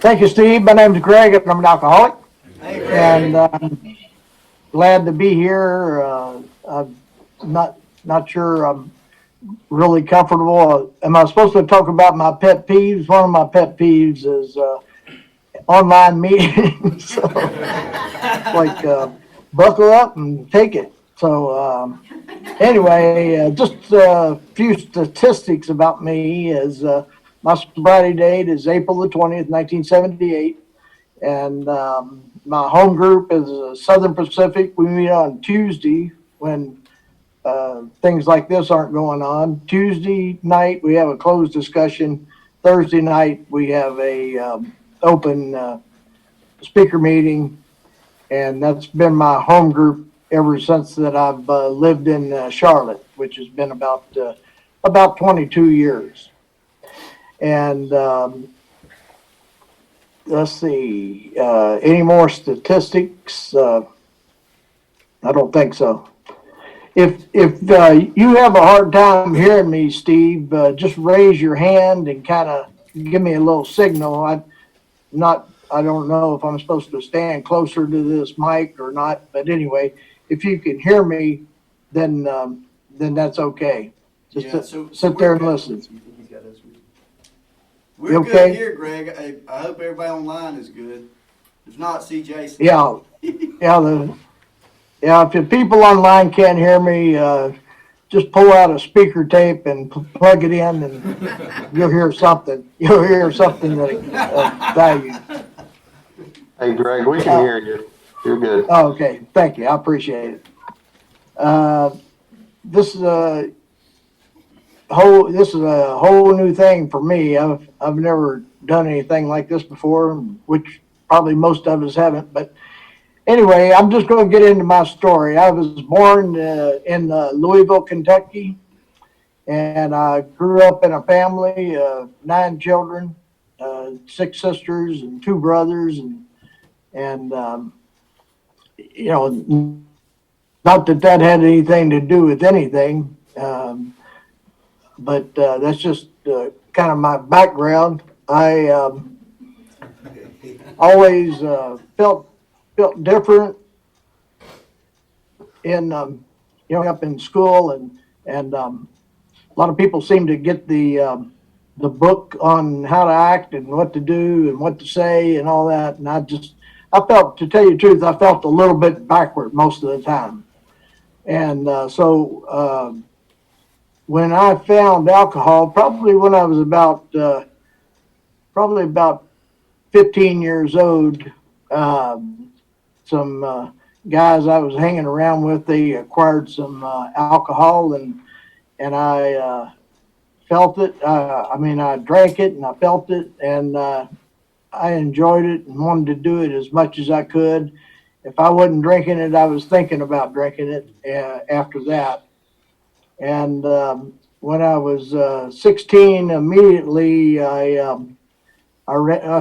Thank you, Steve. My name's Greg. I'm an alcoholic, Hey, Greg. and I'm glad to be here. I'm not sure I'm really comfortable. Am I supposed to talk about my pet peeves? One of my pet peeves is online meetings. So, like, buckle up and take it. So, anyway, just a few statistics about me is my sobriety date is April the 20th, 1978. And my home group is Southern Pacific. We meet on Tuesday when things like this aren't going on. Tuesday night, we have a closed discussion. Thursday night, we have a open speaker meeting. And that's been my home group ever since that I've lived in Charlotte, which has been about 22 years. And let's see, any more statistics? I don't think so. If you have a hard time hearing me, Steve, just raise your hand and kind of give me a little signal. I don't know if I'm supposed to stand closer to this mic or not, but anyway, if you can hear me, then that's okay. Just sit there and listen. We're okay? good here, Greg. I hope everybody online is good. If not, see Jason. Yeah, if the people online can't hear me, just pull out a speaker tape and plug it in, and you'll hear something. You'll hear something that of value. Hey, Greg, we can hear you. You're good. Oh, okay, thank you. I appreciate it. This is a whole new thing for me. I've never done anything like this before, which probably most of us haven't. But anyway, I'm just going to get into my story. I was born in Louisville, Kentucky, and I grew up in a family of 9 children, 6 sisters and 2 brothers, and you know, not that had anything to do with anything, but that's just kind of my background. I always felt different in up in school, and a lot of people seem to get the book on how to act and what to do and what to say and all that, and I felt, to tell you the truth, I felt a little bit backward most of the time. And so when I found alcohol, probably when I was about 15 years old, some guys I was hanging around with, they acquired some alcohol, and I felt it. I drank it and I felt it, and I enjoyed it and wanted to do it as much as I could. If I wasn't drinking it, I was thinking about drinking it after that. And when I was 16, immediately I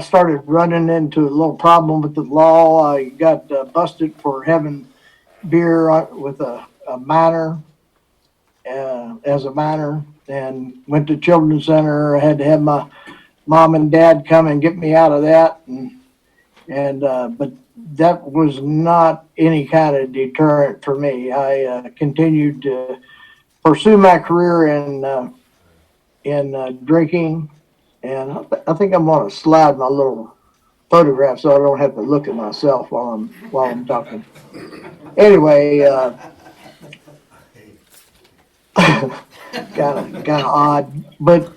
started running into a little problem with the law. I got busted for having beer with a minor, as a minor, and went to Children's Center. I had to have my mom and dad come and get me out of that, but that was not any kind of deterrent for me. I continued to pursue my career in drinking, and I think I'm going to slide my little photograph so I don't have to look at myself while I'm talking. Anyway, kind of odd, but.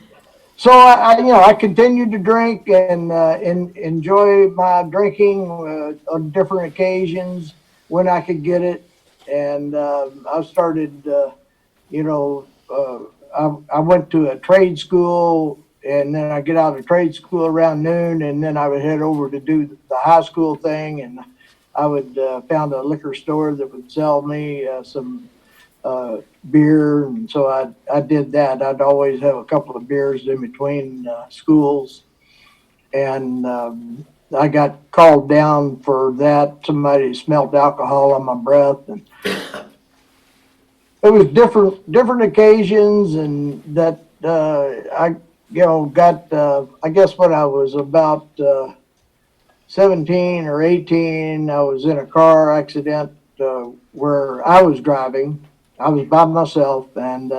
So I continued to drink and enjoy my drinking on different occasions when I could get it, and I started, I went to a trade school, and then I get out of trade school around noon, and then I would head over to do the high school thing, and I would found a liquor store that would sell me some beer, and so I did that. I'd always have a couple of beers in between schools, and I got called down for that. Somebody smelled alcohol on my breath, and it was different occasions, and that I got I guess when I was about 17 or 18, I was in a car accident where I was driving. I was by myself and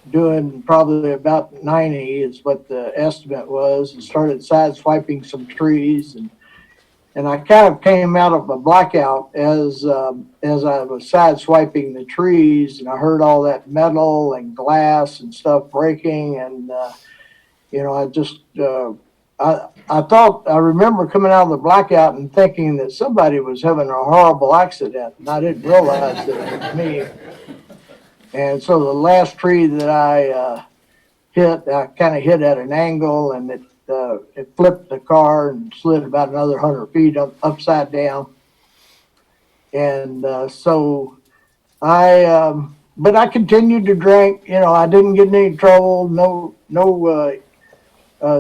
doing probably about 90 is what the estimate was, and started sideswiping some trees, and I kind of came out of a blackout as I was sideswiping the trees, and I heard all that metal and glass and stuff breaking, and I just I remember coming out of the blackout and thinking that somebody was having a horrible accident, and I didn't realize that it was me. And so the last tree that I hit, I kind of hit at an angle, and it flipped the car and slid about another 100 feet upside down. And so but I continued to drink. I didn't get in any trouble. No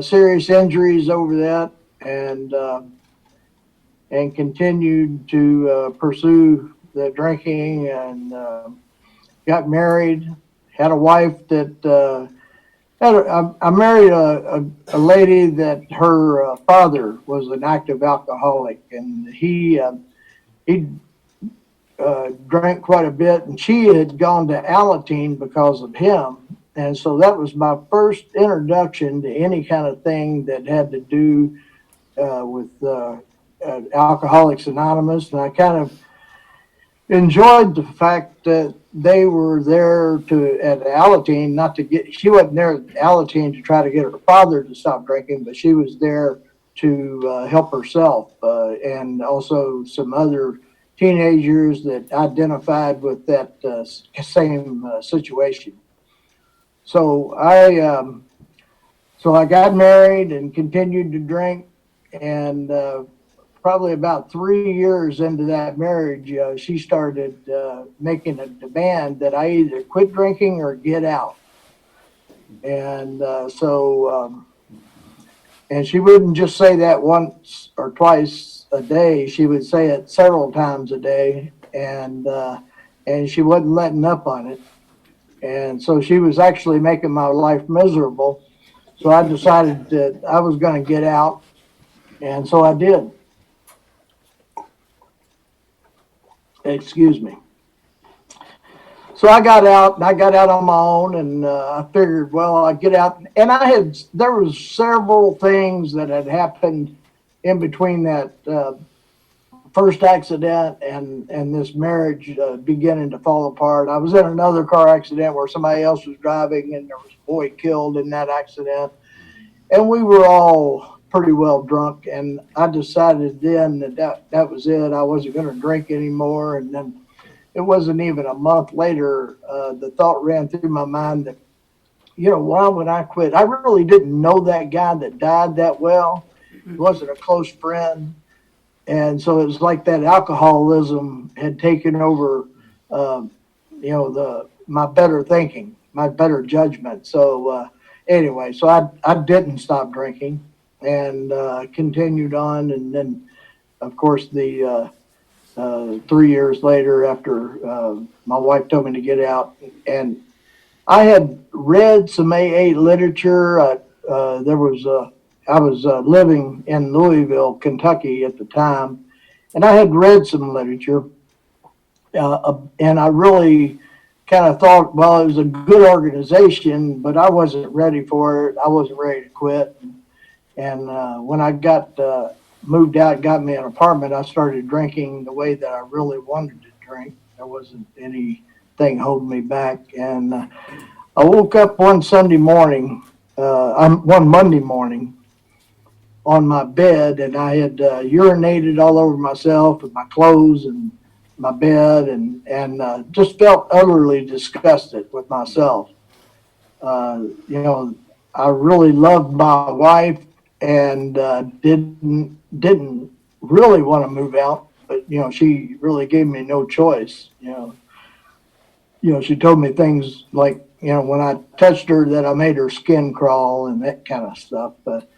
serious injuries over that, and continued to pursue the drinking, and got married. Had a wife that. I married a lady that her father was an active alcoholic, and he drank quite a bit, and she had gone to Alateen because of him. And so that was my first introduction to any kind of thing that had to do with Alcoholics Anonymous. And I kind of enjoyed the fact that they were there at Alateen, not to get, she wasn't there at Alateen to try to get her father to stop drinking, but she was there to help herself and also some other teenagers that identified with that same situation. So I got married and continued to drink, and probably about 3 years into that marriage, she started making a demand that I either quit drinking or get out. And and she wouldn't just say that once or twice a day. She would say it several times a day, and she wasn't letting up on it. And so she was actually making my life miserable. So I decided that I was going to get out, and so I did. Excuse me. So I got out, and I got out on my own, and I figured, well, I'd get out. And there was several things that had happened in between that first accident and this marriage beginning to fall apart. I was in another car accident where somebody else was driving, and there was a boy killed in that accident. And we were all pretty well drunk, and I decided then that was it. I wasn't going to drink anymore. And then it wasn't even a month later, the thought ran through my mind that, why would I quit? I really didn't know that guy that died that well. He wasn't a close friend. And so it was like that alcoholism had taken over, my better thinking, my better judgment. So anyway, so I didn't stop drinking, and continued on. And then, of course, the 3 years later, after my wife told me to get out, and I had read some AA literature. I was living in Louisville, Kentucky at the time, and I had read some literature, and I really kind of thought, well, it was a good organization, but I wasn't ready for it. I wasn't ready to quit. And when I got moved out, got me an apartment, I started drinking the way that I really wanted to drink. There wasn't anything holding me back. And I woke up one Monday morning on my bed, and I had urinated all over myself and my clothes and my bed, and just felt utterly disgusted with myself. I really loved my wife, and didn't really want to move out, but she really gave me no choice. She told me things like, when I touched her, that I made her skin crawl and that kind of stuff. But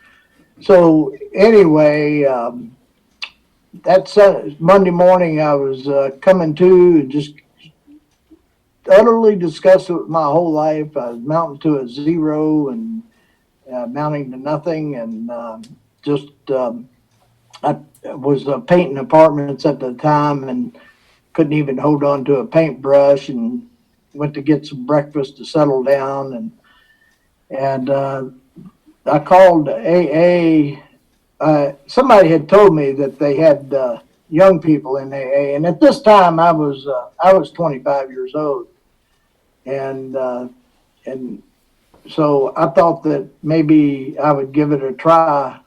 so anyway, that Monday morning, I was coming to, and just utterly disgusted with my whole life. I was mounting to a zero and amounting to nothing, and I was painting apartments at the time and couldn't even hold on to a paintbrush, and went to get some breakfast to settle down. And I called AA. Somebody had told me that they had young people in AA, and at this time I was 25 years old, and and so I thought that maybe I would give it a try.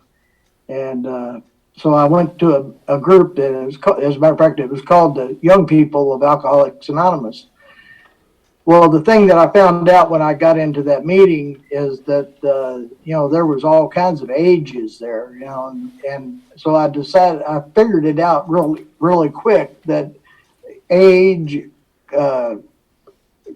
And so I went to a group that was called, as a matter of fact, it was called the Young People of Alcoholics Anonymous. Well, the thing that I found out when I got into that meeting is that, there was all kinds of ages there, and so I figured it out really, really quick that age, uh,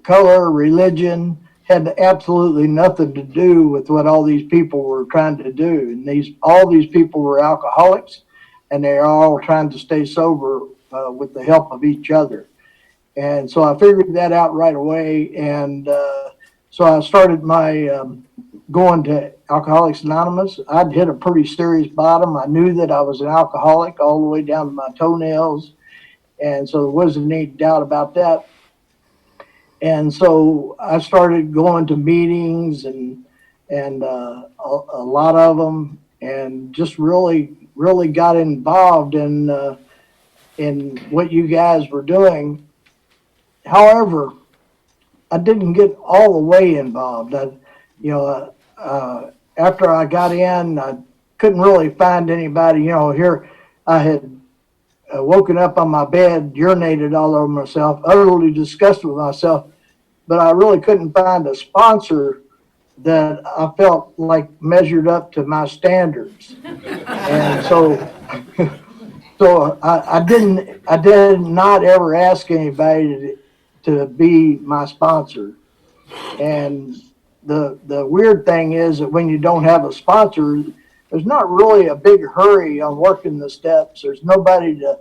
color, religion had absolutely nothing to do with what all these people were trying to do. And all these people were alcoholics, and they're all trying to stay sober with the help of each other. And so I figured that out right away. And so I started my going to Alcoholics Anonymous. I'd hit a pretty serious bottom. I knew that I was an alcoholic all the way down to my toenails. And so there wasn't any doubt about that. And so I started going to meetings and a lot of them, and just really got involved in what you guys were doing. However, I didn't get all the way involved. After I got in, I couldn't really find anybody. Here I had woken up on my bed, urinated all over myself, utterly disgusted with myself, but I really couldn't find a sponsor that I felt like measured up to my standards. And so I did not ever ask anybody to be my sponsor. And the weird thing is that when you don't have a sponsor, there's not really a big hurry on working the steps. There's nobody to,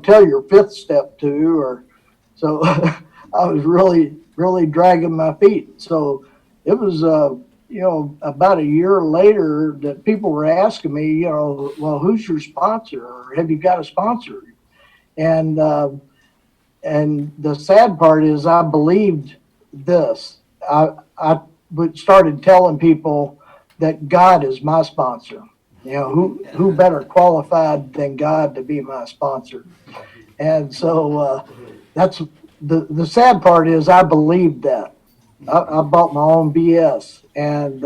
tell your fifth step to, or so. I was really dragging my feet. So it was, about a year later that people were asking me, well, who's your sponsor, or have you got a sponsor? And the sad part is I believed this. I started telling people that God is my sponsor. Who better qualified than God to be my sponsor? And so that's the sad part is I believed that. I bought my own BS and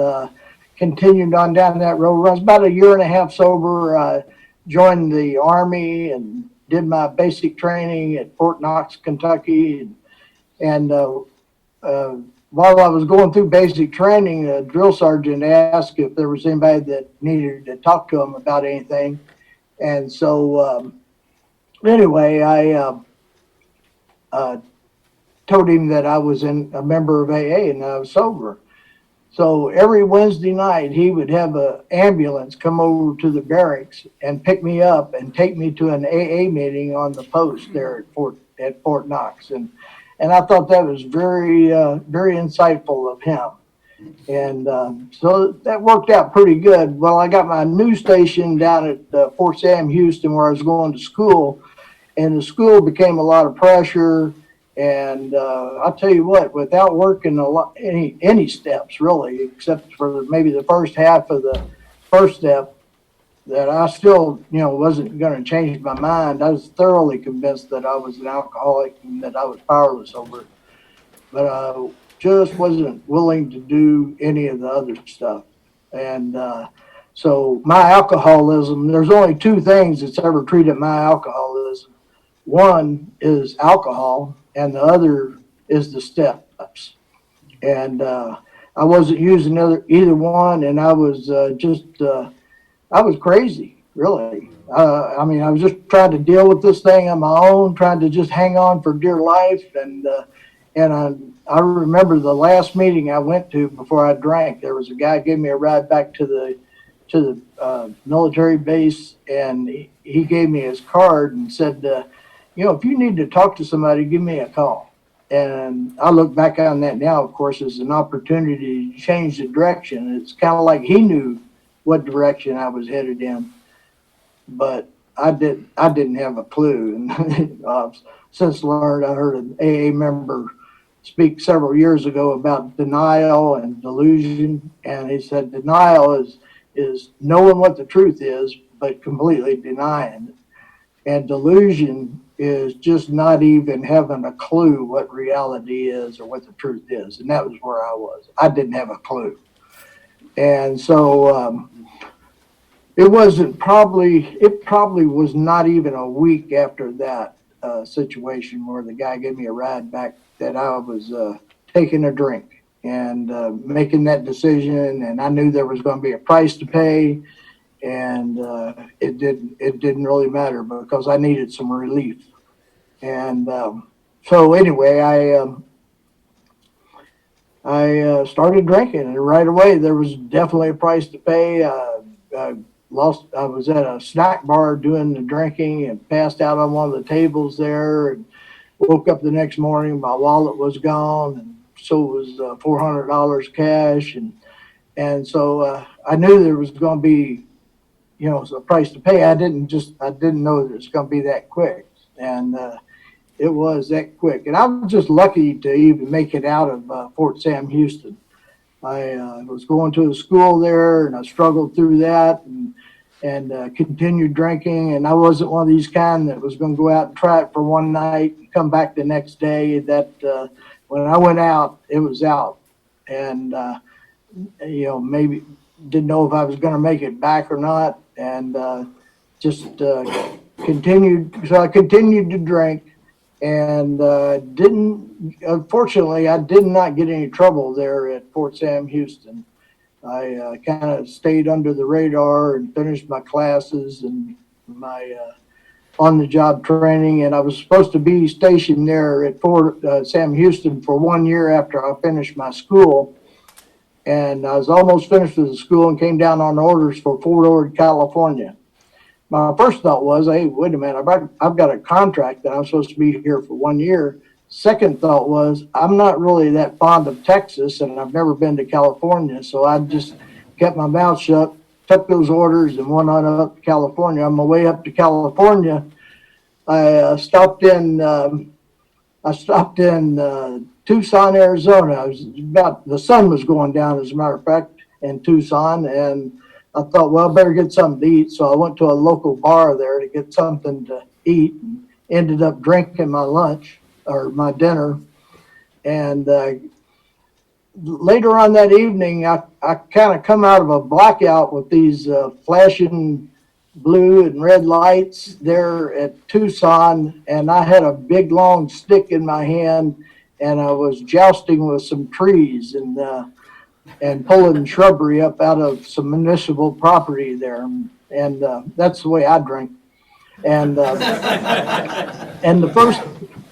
continued on down that road. I was about a year and a half sober. I joined the Army and did my basic training at Fort Knox, Kentucky. And while I was going through basic training, the drill sergeant asked if there was anybody that needed to talk to him about anything. And so anyway, I told him that I was a member of AA and I was sober. So every Wednesday night, he would have an ambulance come over to the barracks and pick me up and take me to an AA meeting on the post there at Fort Knox. And I thought that was very, very insightful of him. And so that worked out pretty good. Well, I got my news station down at Fort Sam Houston, where I was going to school, and the school became a lot of pressure. And I'll tell you what, without working any steps really, except for maybe the first half of the first step, that I still, wasn't going to change my mind. I was thoroughly convinced that I was an alcoholic and that I was powerless over it. But I just wasn't willing to do any of the other stuff. And so my alcoholism, there's only two things that's ever treated my alcoholism. One is alcohol, and the other is the steps. And I wasn't using either one, and I was I was crazy, really. I was just trying to deal with this thing on my own, trying to just hang on for dear life. And I remember the last meeting I went to before I drank. There was a guy who gave me a ride back to the military base, and he gave me his card and said, if you need to talk to somebody, give me a call. And I look back on that now, of course, as an opportunity to change the direction. It's kind of like he knew what direction I was headed in. but I didn't have a clue. And since learned, I heard an AA member speak several years ago about denial and delusion, and he said denial is knowing what the truth is, but completely denying it. And delusion is just not even having a clue what reality is or what the truth is. And that was where I was. I didn't have a clue. And so it probably was not even a week after that situation where the guy gave me a ride back that I was taking a drink and making that decision. And I knew there was going to be a price to pay. And it didn't really matter because I needed some relief. And so anyway, I started drinking, and right away there was definitely a price to pay. I was at a snack bar doing the drinking and passed out on one of the tables there, and woke up the next morning. My wallet was gone, and so was $400 cash, and so I knew there was going to be, a price to pay. I didn't know that it was going to be that quick, and it was that quick. And I was just lucky to even make it out of Fort Sam Houston. I was going to a school there, and I struggled through that, and continued drinking. And I wasn't one of these kind that was going to go out and try it for one night and come back the next day. That when I went out, it was out, and maybe didn't know if I was going to make it back or not, and just continued. So I continued to drink, and unfortunately, I did not get any trouble there at Fort Sam Houston. I kind of stayed under the radar and finished my classes and my on-the-job training, and I was supposed to be stationed there at Fort Sam Houston for 1 year after I finished my school. And I was almost finished with the school and came down on orders for Fort Ord, California. My first thought was, hey, wait a minute, I've got a contract that I'm supposed to be here for 1 year. Second thought was, I'm not really that fond of Texas, and I've never been to California, so I just kept my mouth shut, took those orders, and went on up to California. On my way up to California, I stopped in Tucson, Arizona. The sun was going down, as a matter of fact, in Tucson, and I thought, well, I better get something to eat. So I went to a local bar there to get something to eat, and ended up drinking my lunch or my dinner. And later on that evening, I kind of come out of a blackout with these flashing blue and red lights there at Tucson, and I had a big long stick in my hand, and I was jousting with some trees and pulling shrubbery up out of some municipal property there, and that's the way I drink. And and the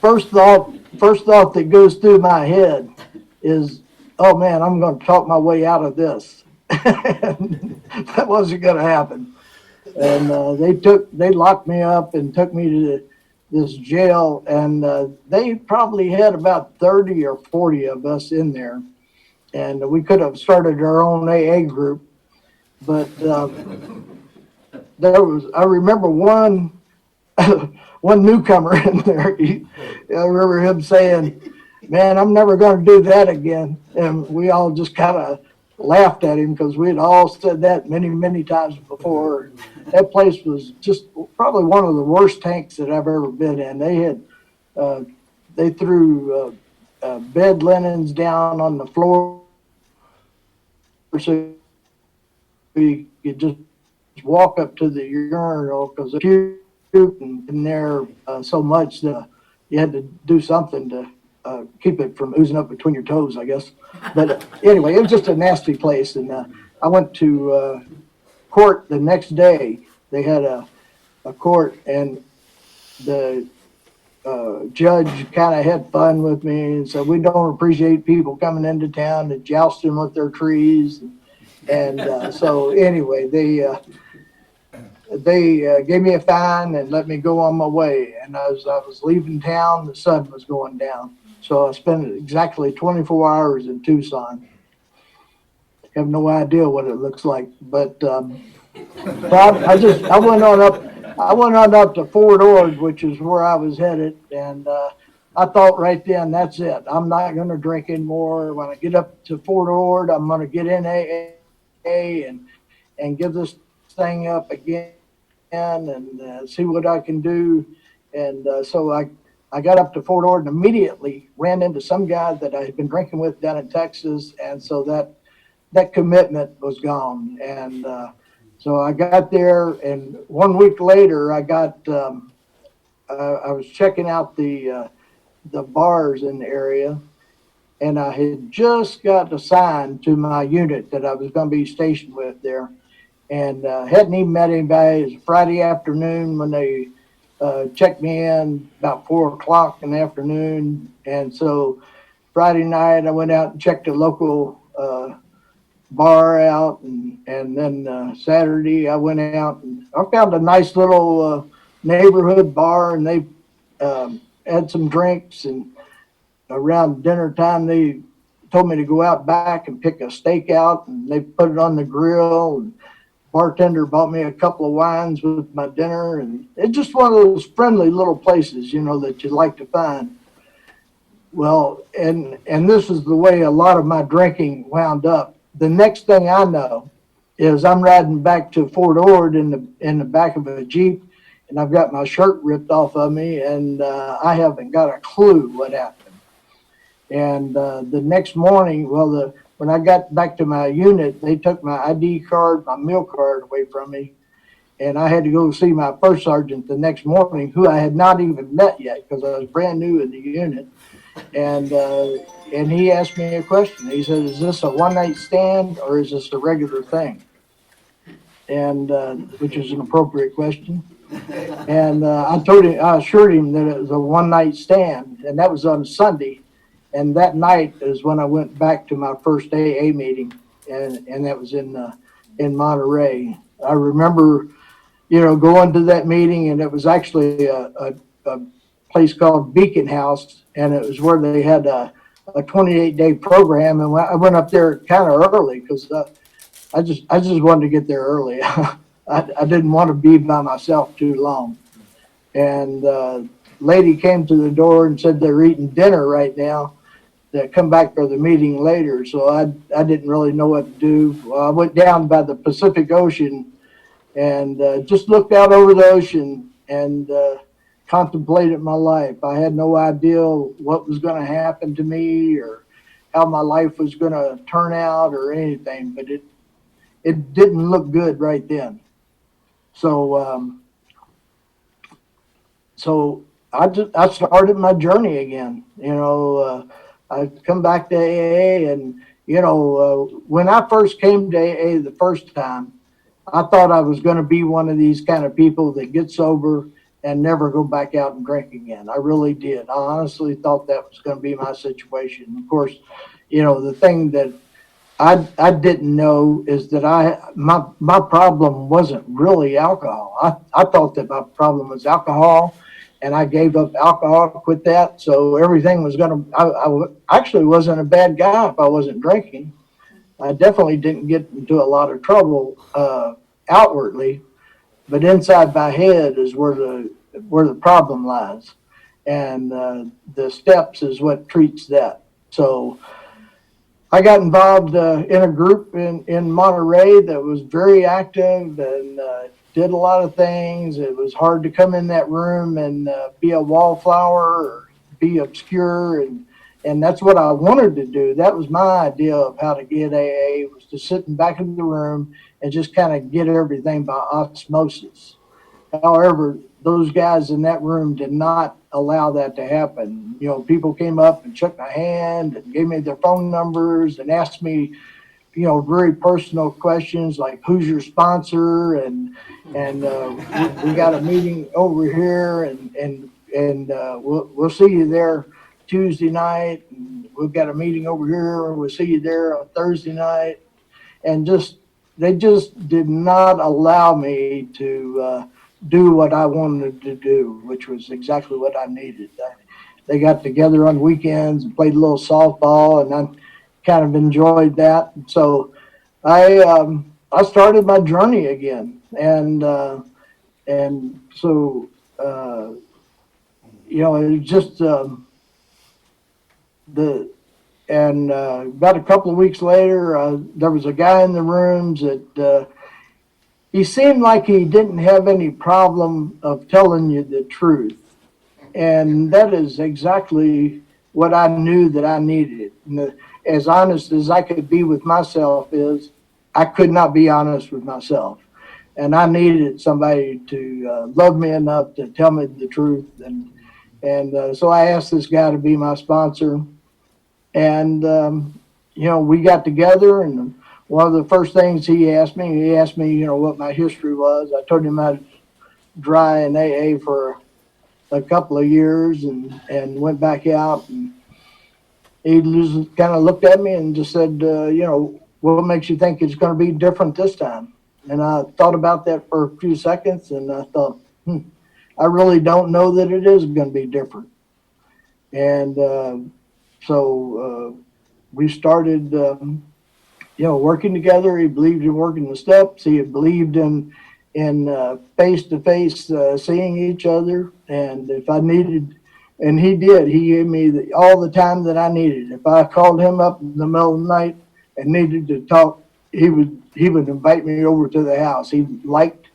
first thought that goes through my head is, oh man, I'm going to talk my way out of this. That wasn't going to happen. And they locked me up and took me to this jail, and they probably had about 30 or 40 of us in there, and we could have started our own AA group, but I remember one newcomer in there. I remember him saying, man, I'm never going to do that again. And we all just kind of laughed at him because we had all said that many, many times before. That place was just probably one of the worst tanks that I've ever been in. They threw bed linens down on the floor so you could just walk up to the urinal because they were shooting in there so much that you had to do something to keep it from oozing up between your toes, I guess. But anyway, it was just a nasty place. And I went to court the next day. They had a court, and the judge kind of had fun with me and said, we don't appreciate people coming into town and jousting with their trees. And so anyway, they gave me a fine and let me go on my way. And as I was leaving town, the sun was going down. So I spent exactly 24 hours in Tucson. I have no idea what it looks like, but I went on up. I went on up to Fort Ord, which is where I was headed, and I thought right then, that's it. I'm not going to drink anymore. When I get up to Fort Ord, I'm going to get in AA and give this thing up again and see what I can do. And so I got up to Fort Ord and immediately ran into some guy that I had been drinking with down in Texas, and so that commitment was gone. And so I got there, and 1 week later, I was checking out the bars in the area, and I had just got assigned to my unit that I was going to be stationed with there, and hadn't even met anybody. It was Friday afternoon when they checked me in about 4 o'clock in the afternoon, and so Friday night I went out and checked a local bar out, and then Saturday I went out and I found a nice little neighborhood bar, and they had some drinks, and around dinner time they told me to go out back and pick a steak out, and they put it on the grill, and bartender bought me a couple of wines with my dinner, and it's just one of those friendly little places, that you like to find. Well, and this is the way a lot of my drinking wound up. The next thing I know is I'm riding back to Fort Ord in the back of a Jeep, and I've got my shirt ripped off of me, and I haven't got a clue what happened. And the next morning, when I got back to my unit, they took my ID card, my meal card away from me, and I had to go see my first sergeant the next morning, who I had not even met yet because I was brand new in the unit. And he asked me a question. He said, "Is this a one-night stand or is this a regular thing?" And which is an appropriate question. And I assured him that it was a one-night stand, and that was on Sunday. And that night is when I went back to my first AA meeting, and that was in Monterey. I remember, going to that meeting, and it was actually a place called Beacon House, and it was where they had a 28-day program, and I went up there kind of early because I just wanted to get there early. I didn't want to be by myself too long. And lady came to the door and said they're eating dinner right now. They come back for the meeting later, so I didn't really know what to do. Well, I went down by the Pacific Ocean and just looked out over the ocean and contemplated my life. I had no idea what was going to happen to me or how my life was going to turn out or anything, but it didn't look good right then. So I started my journey again. I come back to AA, and when I first came to AA the first time, I thought I was going to be one of these kind of people that get sober and never go back out and drink again. I really did. I honestly thought that was going to be my situation. Of course, the thing that I didn't know is that my problem wasn't really alcohol. I thought that my problem was alcohol, and I gave up alcohol to quit that. So everything was I actually wasn't a bad guy if I wasn't drinking. I definitely didn't get into a lot of trouble outwardly, but inside my head is where the problem lies, and the steps is what treats that. So I got involved in a group in Monterey that was very active and did a lot of things. It was hard to come in that room and be a wallflower or be obscure, and that's what I wanted to do. That was my idea of how to get AA, was to sit in the back of the room and just kind of get everything by osmosis. However, those guys in that room did not allow that to happen. People came up and shook my hand and gave me their phone numbers and asked me, very personal questions like, "Who's your sponsor?" and we got a meeting over here, and we'll see you there Tuesday night. And we've got a meeting over here. We'll see you there on Thursday night. And they just did not allow me to do what I wanted to do, which was exactly what I needed. They got together on weekends and played a little softball, and I kind of enjoyed that. So I started my journey again, and and so, you know, it was just, about a couple of weeks later, there was a guy in the rooms that, he seemed like he didn't have any problem of telling you the truth. And that is exactly what I knew that I needed. And as honest as I could be with myself is, I could not be honest with myself. And I needed somebody to love me enough to tell me the truth. And so I asked this guy to be my sponsor. And, you know, we got together, and one of the first things he asked me, you know, what my history was. I told him I was dry in AA for a couple of years and went back out, and he just kind of looked at me and just said, you know, what makes you think it's going to be different this time? And I thought about that for a few seconds, and I thought, I really don't know that it is going to be different. And so we started, you know, working together. He believed in working the steps. He had believed in face-to-face seeing each other. And if I needed, and he did, he gave me all the time that I needed. If I called him up in the middle of the night and needed to talk, he would invite me over to the house. He liked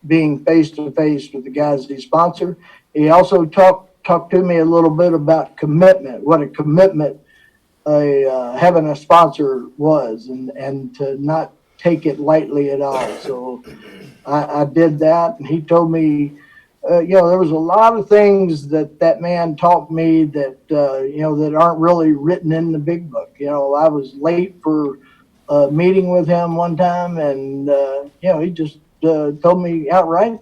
being face-to-face with the guys he sponsored. He also talked to me a little bit about commitment, what a commitment having a sponsor was, and to not take it lightly at all. So I did that, and he told me, you know, there was a lot of things that man taught me that, you know, that aren't really written in the big book. You know, I was late for a meeting with him one time, and, you know, he just told me outright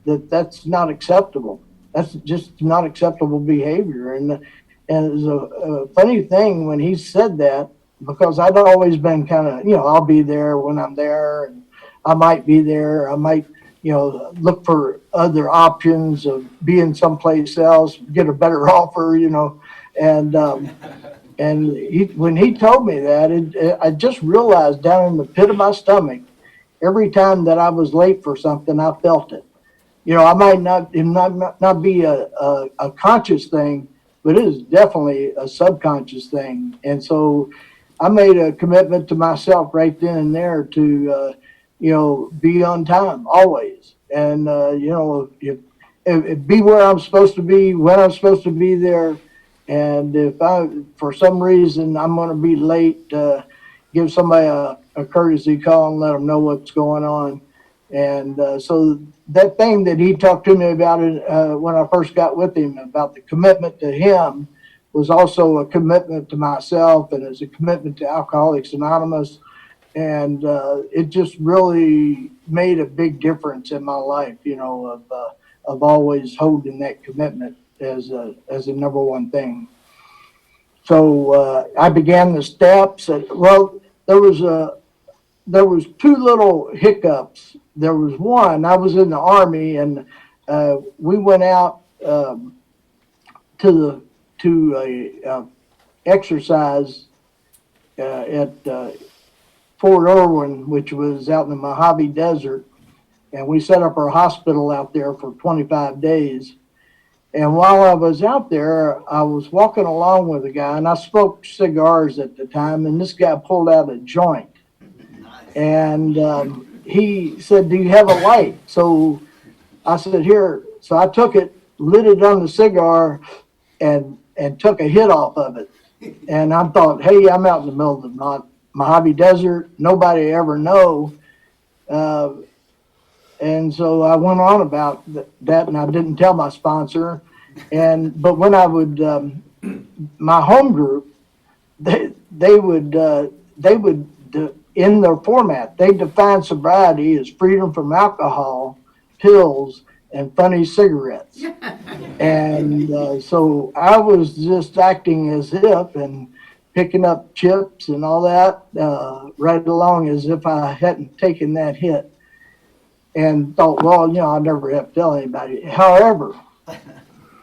that's not acceptable. That's just not acceptable behavior. And it was a funny thing when he said that, because I'd always been kind of, you know, I'll be there when I'm there, and I might be there. I might, you know, look for other options of being someplace else, get a better offer, you know. And when he told me that, I just realized down in the pit of my stomach, every time that I was late for something, I felt it. You know, I might not be a conscious thing, but it is definitely a subconscious thing. And so I made a commitment to myself right then and there to, you know, be on time always. And, you know, if be where I'm supposed to be, when I'm supposed to be there. And if for some reason I'm going to be late, give somebody a courtesy call and let them know what's going on. And so that thing that he talked to me about it when I first got with him, about the commitment to him, was also a commitment to myself, and it's a commitment to Alcoholics Anonymous. And it just really made a big difference in my life, you know, of always holding that commitment as a number one thing. So I began the steps. Well, there was two little hiccups. There was one, I was in the Army, and we went out to a exercise at Fort Irwin, which was out in the Mojave Desert, and we set up our hospital out there for 25 days. And while I was out there, I was walking along with a guy, and I smoked cigars at the time, and this guy pulled out a joint. And he said, "Do you have a light?" So I said, "Here." So I took it, lit it on the cigar, and took a hit off of it. And I thought, hey, I'm out in the middle of the Mojave Desert. Nobody ever know. And so I went on about that, and I didn't tell my sponsor. But when I would, my home group, they would in their format, they define sobriety as freedom from alcohol, pills, and funny cigarettes. And so I was just acting as if and picking up chips and all that, right along as if I hadn't taken that hit. And thought, well, you know, I'll never have to tell anybody. However,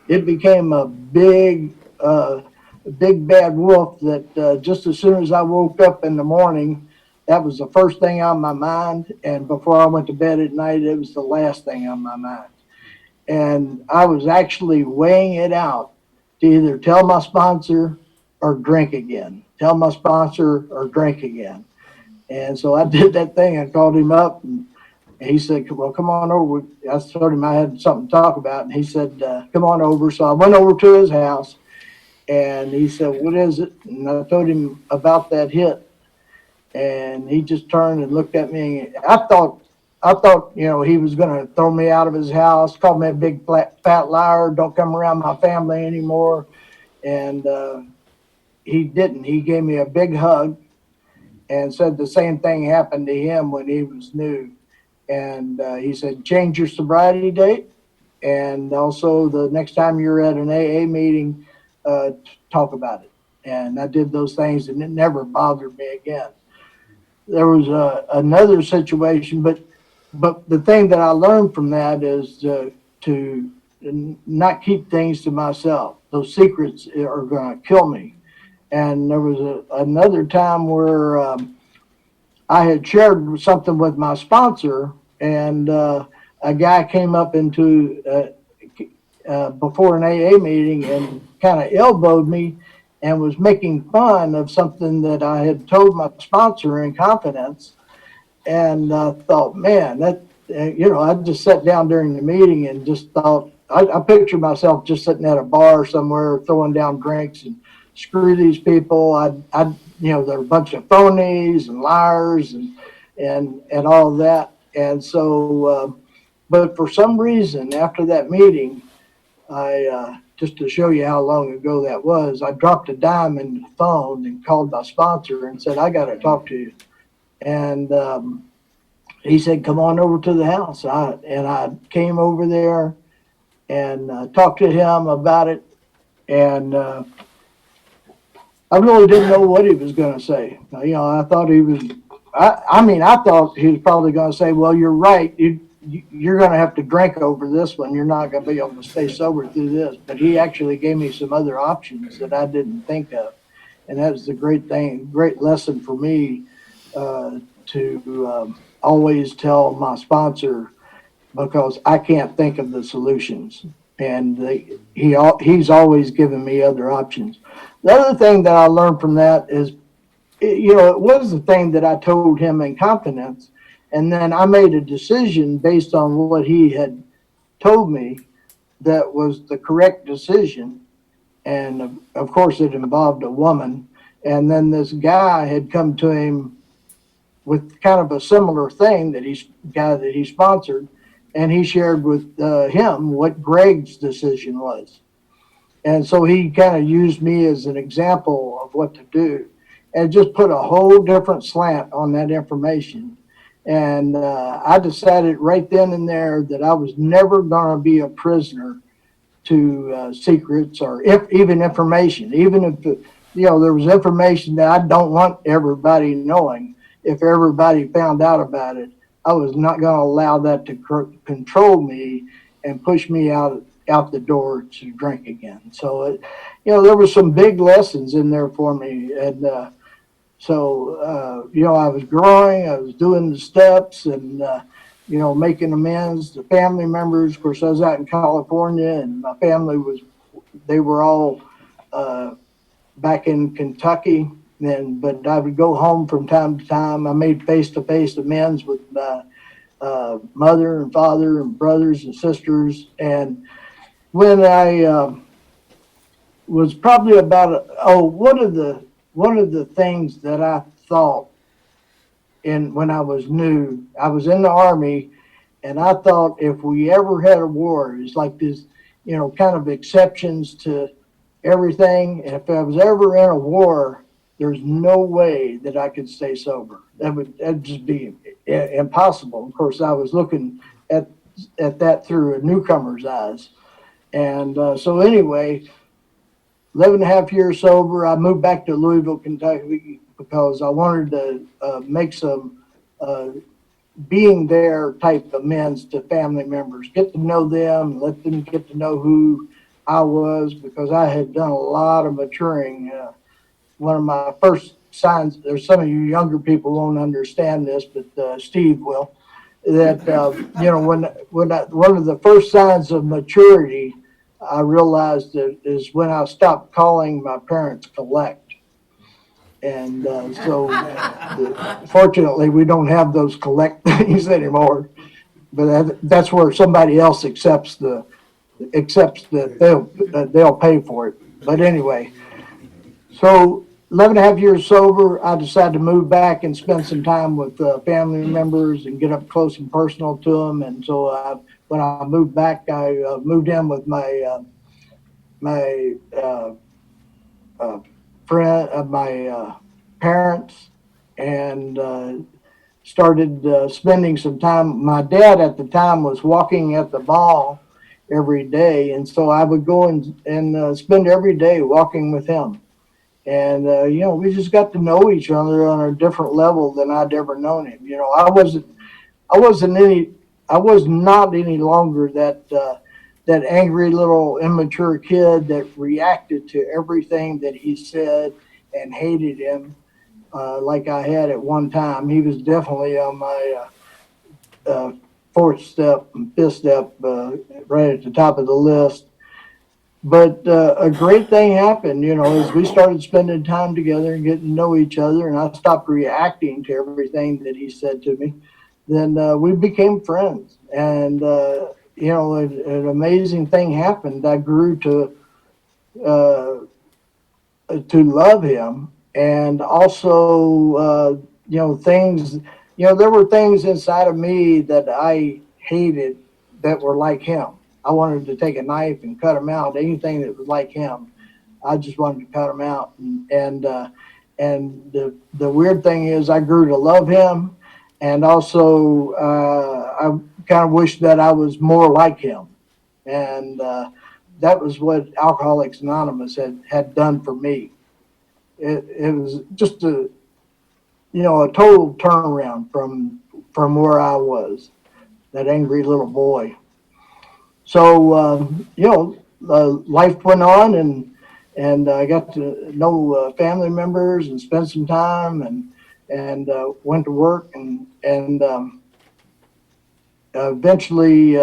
it became a big bad wolf that just as soon as I woke up in the morning, that was the first thing on my mind. And before I went to bed at night, it was the last thing on my mind. And I was actually weighing it out to either tell my sponsor or drink again. Tell my sponsor or drink again. And so I did that thing. I called him up, and he said, well, come on over. I told him I had something to talk about. And he said, come on over. So I went over to his house, and he said, what is it? And I told him about that hit. And he just turned and looked at me. I thought, he was going to throw me out of his house, call me a big fat liar, don't come around my family anymore. And he didn't. He gave me a big hug and said the same thing happened to him when he was new. And he said, change your sobriety date. And also, the next time you're at an AA meeting, talk about it. And I did those things, and it never bothered me again. There was another situation, but the thing that I learned from that is to not keep things to myself. Those secrets are going to kill me. And there was another time where I had shared something with my sponsor, and a guy came up into before an AA meeting and kind of elbowed me and was making fun of something that I had told my sponsor in confidence. And I thought, man, that, I just sat down during the meeting and just thought, I pictured myself just sitting at a bar somewhere throwing down drinks and screw these people. They're a bunch of phonies and liars and all that. And so, but for some reason, after that meeting, just to show you how long ago that was, I dropped a dime in the phone and called my sponsor and said, I got to talk to you. And he said, come on over to the house. I came over there and talked to him about it. And I really didn't know what he was going to say. I thought he was, I thought he was probably going to say, well, you're right. You're going to have to drink over this one. You're not going to be able to stay sober through this. But he actually gave me some other options that I didn't think of. And that was the great lesson for me to always tell my sponsor, because I can't think of the solutions. And he's always given me other options. The other thing that I learned from that is, it was the thing that I told him in confidence. And then I made a decision based on what he had told me that was the correct decision. And of course, it involved a woman. And then this guy had come to him with kind of a similar thing that he sponsored. And he shared with him what Greg's decision was. And so he kind of used me as an example of what to do and just put a whole different slant on that information. And I decided right then and there that I was never going to be a prisoner to secrets or even information. Even if there was information that I don't want everybody knowing. If everybody found out about it, I was not going to allow that to control me and push me out the door to drink again. So, there were some big lessons in there for me. And so, I was growing, I was doing the steps and, making amends to family members. Of course, I was out in California and my family they were all back in Kentucky. But I would go home from time to time. I made face-to-face amends with my mother and father and brothers and sisters. And when I was probably about one of the things that I thought when I was new, I was in the Army, and I thought if we ever had a war, it's like this, kind of exceptions to everything. And if I was ever in a war, there's no way that I could stay sober. That'd just be impossible. Of course, I was looking at that through a newcomer's eyes. And so anyway, 11 and a half years sober, I moved back to Louisville, Kentucky, because I wanted to make some being there type amends to family members, get to know them, let them get to know who I was, because I had done a lot of maturing. One of my first signs, there's some of you younger people won't understand this, but Steve will, that, one of the first signs of maturity I realized that is when I stopped calling my parents collect. And fortunately, we don't have those collect things anymore. But that's where somebody else accepts that they'll pay for it. But anyway, so 11 and a half years sober, I decided to move back and spend some time with family members and get up close and personal to them. And so when I moved back, I moved in with my friend, my parents, and started spending some time. My dad at the time was walking at the mall every day, and so I would go and spend every day walking with him. And we just got to know each other on a different level than I'd ever known him. I was not any longer that angry little immature kid that reacted to everything that he said and hated him like I had at one time. He was definitely on my fourth step and fifth step, right at the top of the list. But a great thing happened, as we started spending time together and getting to know each other, and I stopped reacting to everything that he said to me. Then we became friends, and an amazing thing happened. I grew to love him, and also things. There were things inside of me that I hated that were like him. I wanted to take a knife and cut him out. Anything that was like him, I just wanted to cut him out. And the weird thing is, I grew to love him, and also I kind of wished that I was more like him. And that was what Alcoholics Anonymous had done for me. It was just a total turnaround from where I was, that angry little boy. So life went on, and I got to know family members and spend some time, and went to work, and eventually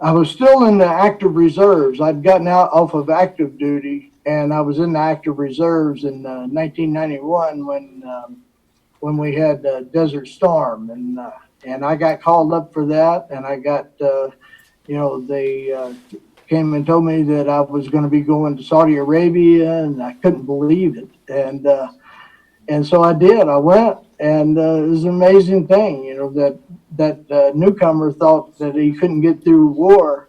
I was still in the active reserves. I'd gotten out off of active duty, and I was in the active reserves in 1991 when we had Desert Storm, and I got called up for that, and I got they came and told me that I was going to be going to Saudi Arabia, and I couldn't believe it, and so I did. I went, and it was an amazing thing, that newcomer thought that he couldn't get through war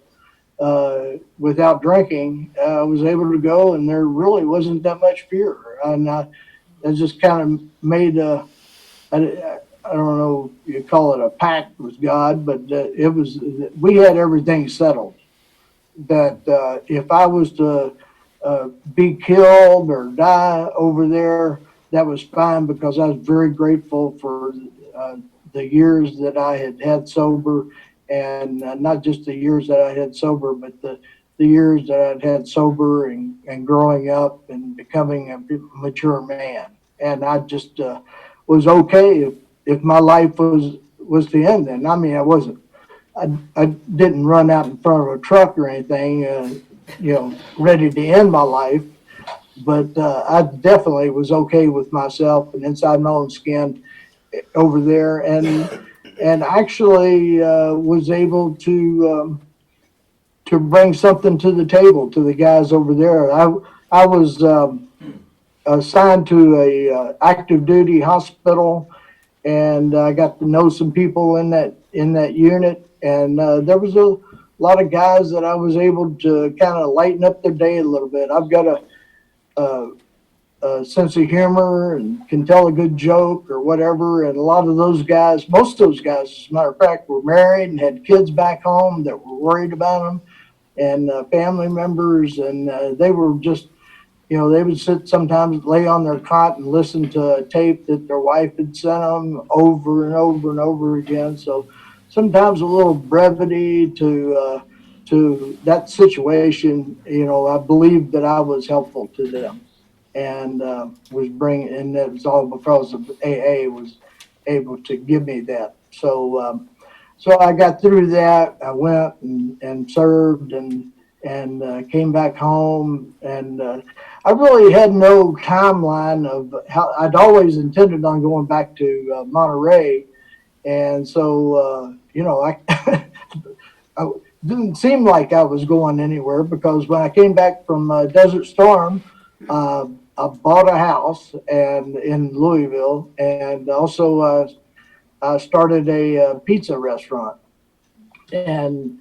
without drinking. I was able to go, and there really wasn't that much fear, and that just kind of made I don't know if you call it a pact with God, but we had everything settled. That if I was to be killed or die over there, that was fine, because I was very grateful for the years that I had sober, and not just the years that I had sober, but the years that I'd had sober and growing up and becoming a mature man. And I just was okay if my life was to end then. I mean, I didn't run out in front of a truck or anything, ready to end my life. But I definitely was okay with myself and inside my own skin over there, and actually was able to bring something to the table to the guys over there. I was assigned to a active duty hospital, and I got to know some people in that unit, and there was a lot of guys that I was able to kind of lighten up their day a little bit. I've got a sense of humor and can tell a good joke or whatever, and a lot of those guys, most of those guys, as a matter of fact, were married and had kids back home that were worried about them, and family members, and they were just, they would sit sometimes, lay on their cot and listen to a tape that their wife had sent them over and over and over again. So sometimes a little brevity to that situation, I believe that I was helpful to them. and and it was all because of AA was able to give me that. So I got through that. I went and served and came back home. And I really had no timeline of how I'd always intended on going back to Monterey. And so, I didn't seem like I was going anywhere because when I came back from Desert Storm, I bought a house and in Louisville, and also I started a pizza restaurant, and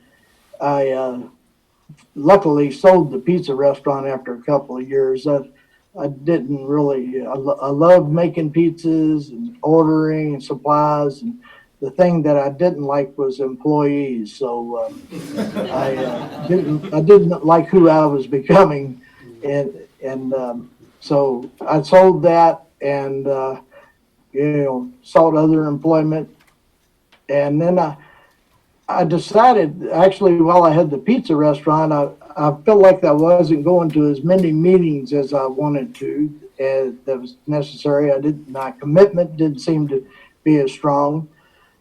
I luckily sold the pizza restaurant after a couple of years. I didn't really. I loved making pizzas and ordering and supplies, and the thing that I didn't like was employees. So I didn't like who I was becoming, and so I sold that and sought other employment, and then I decided actually while I had the pizza restaurant, I felt like I wasn't going to as many meetings as I wanted to, as that was necessary. My commitment didn't seem to be as strong.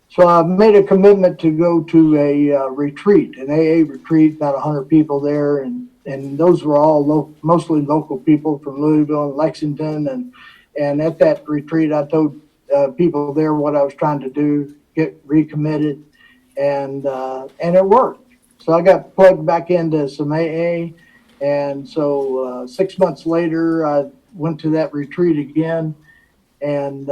So I made a commitment to go to a retreat, an AA retreat, about 100 people there. And those were all mostly local people from Louisville and Lexington. And at that retreat, I told people there what I was trying to do, get recommitted, and it worked. So I got plugged back into some AA, and so 6 months later, I went to that retreat again, and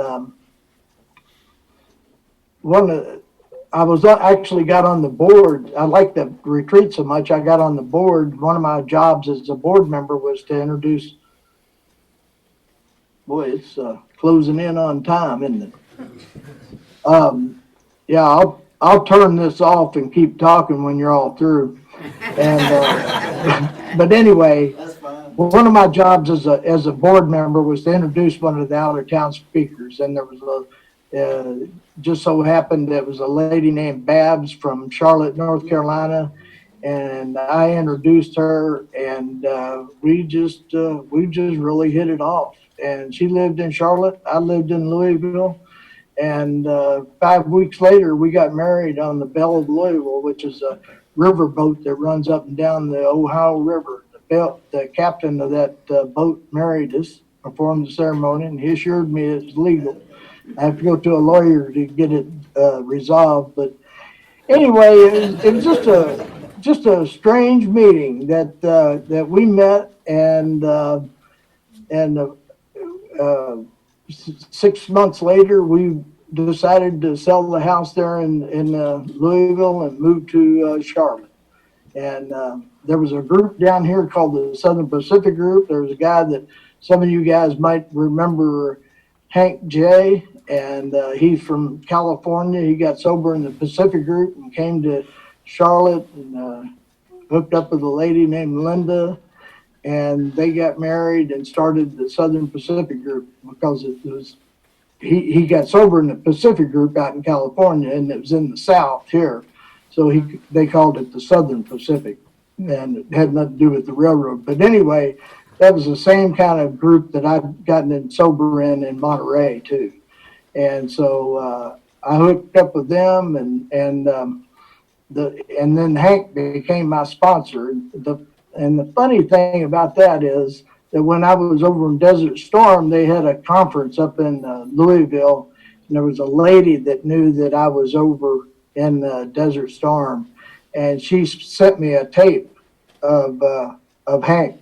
I was actually got on the board. I liked the retreat so much, I got on the board. One of my jobs as a board member was to introduce. Boy, it's closing in on time, isn't it? Yeah, I'll turn this off and keep talking when you're all through. And but anyway, That's fine. one of my jobs as a board member was to introduce one of the out of town speakers, and there was just so happened there was a lady named Babs from Charlotte, North Carolina, and I introduced her, and we just really hit it off. And she lived in Charlotte, I lived in Louisville. And 5 weeks later, we got married on the Belle of Louisville, which is a riverboat that runs up and down the Ohio River. The captain of that boat married us, performed the ceremony, and he assured me it's legal. I have to go to a lawyer to get it resolved. But anyway, it was just a strange meeting that we met, and 6 months later, we decided to sell the house there in Louisville and move to Charlotte. And there was a group down here called the Southern Pacific Group. There was a guy that some of you guys might remember, Hank J., and he's from California. He got sober in the Pacific Group and came to Charlotte and hooked up with a lady named Linda. And they got married and started the Southern Pacific Group because it was he got sober in the Pacific Group out in California, and it was in the South here, so they called it the Southern Pacific, and it had nothing to do with the railroad. But anyway, that was the same kind of group that I'd gotten in sober in Monterey too, and so I hooked up with them, and then Hank became my sponsor. And the funny thing about that is that when I was over in Desert Storm, they had a conference up in Louisville, and there was a lady that knew that I was over in Desert Storm, and she sent me a tape of Hank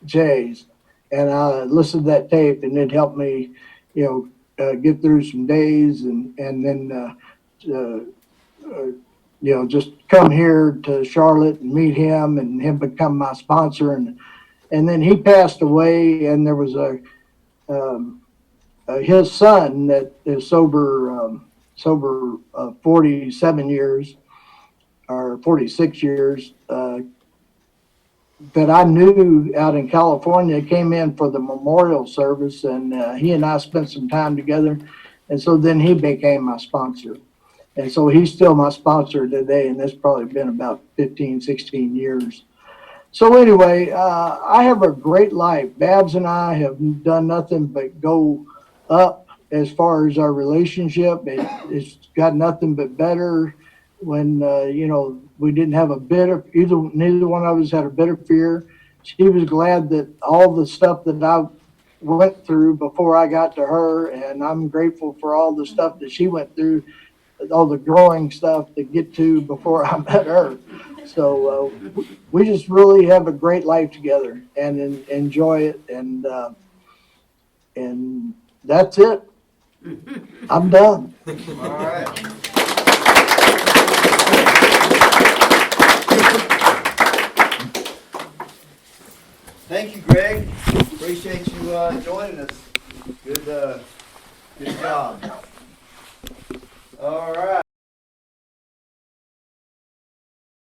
J's, and I listened to that tape, and it helped me, get through some days, and then just come here to Charlotte and meet him, and him become my sponsor. And then he passed away, and there was his son that is sober 47 years or 46 years, that I knew out in California, came in for the memorial service, and he and I spent some time together. And so then he became my sponsor. And so he's still my sponsor today, and that's probably been about 15, 16 years. So anyway, I have a great life. Babs and I have done nothing but go up as far as our relationship. It's got nothing but better. When we didn't have a bit of neither one of us had a bit of fear. She was glad that all the stuff that I went through before I got to her, and I'm grateful for all the stuff that she went through, all the growing stuff to get to before I met her. So we just really have a great life together and enjoy it, and that's it. I'm done. All right. Thank you, Greg. Appreciate you joining us. Good job. All right.